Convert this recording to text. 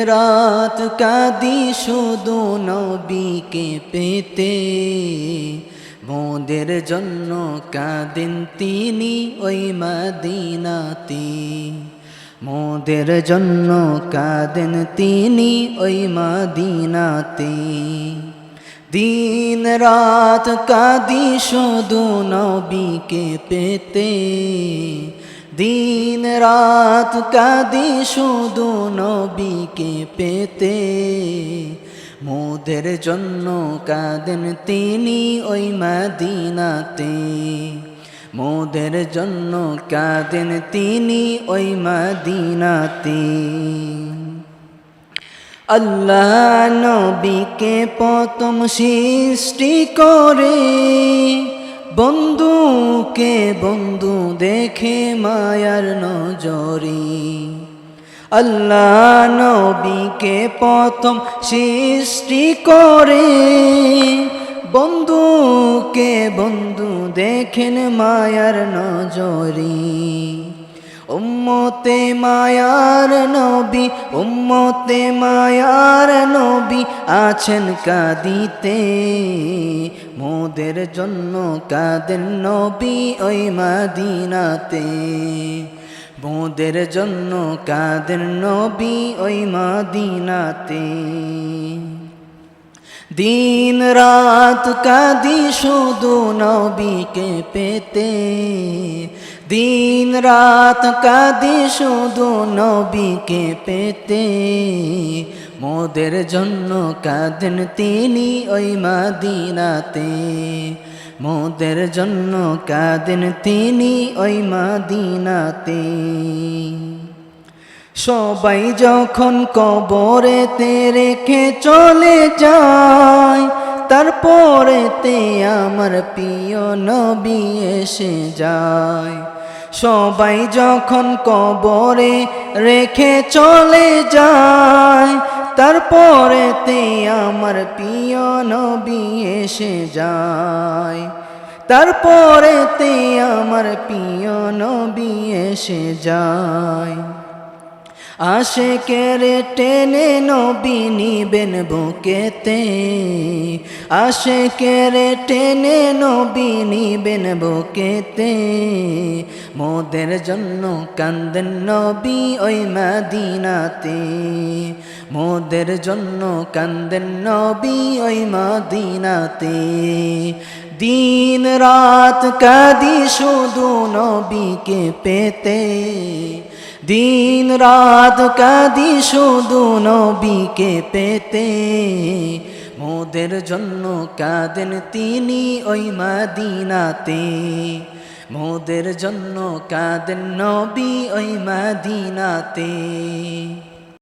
রাত কাঁদি শুধু নবীকে পেতে, মোদের জন্য কাঁদেন তিনি ওই মদিনাতে। মোদের জন্য কাঁদেন তিনি ওই মদিনাতে। দিন রাত কাঁদি শুধু নবীকে পেতে, দিন রাত কাঁদি শুধু নবীকে পেতে। মোদের জন্য কাঁদেন তিনি ওই মদিনাতে। মোদের জন্য কাঁদেন তিনি ওই মদিনাতে। আল্লাহ নবীকে প্রথম সৃষ্টি করে, বন্ধুকে বন্ধু দেখে মায়ার নজরে। আল্লাহ নবীকে প্রথম সৃষ্টি করে, বন্ধুকে বন্ধু দেখেন মায়ার নজরে। উম্মতে মায়ার নবী, উম্মতে মায়ার নবী আছেন কাঁদিতে। মোদের জন্য কাঁদেন নবী ওই মদিনাতে। মোদের জন্য কাঁদেন নবী ওই মদিনাতে। দিন রাত কাঁদি শুধু নবীকে পেতে, দিন রাত কাঁদি শুধু নবীকে পেতে। মোদের জন্য কাঁদেন তিনি ওই মদিনাতে। মোদের জন্য কাঁদেন তিনি ওই মদিনাতে। সবাই যখন কবরেতে রেখে চলে যায়, তারপরেতে আমার প্রিয় নবী এসে যায়। সবাই যখন কবরে রেখে চলে যায়, তারপরেতে আমার প্রিয় নবী এসে যায়। তারপরেতে আমার প্রিয় নবী এসে যায়। আশিকের টেনে নবী নিবেন বুকেতে, আশিকের টেনে নবী নিবেন বুকেতে। মোদের জন্য কাঁদেন নবী ওই মদিনাতে। মোদের জন্য কাঁদেন নবী ওই মদিনাতে। দিন রাত কাঁদি শুধু নবীকে পেতে, দিন রাত কাঁদি শুধু নবীকে পেতে। মোদের জন্য কাঁদেন তিনি ওই মদিনাতে। মোদের জন্য কাঁদেন নবী ওই মদিনাতে।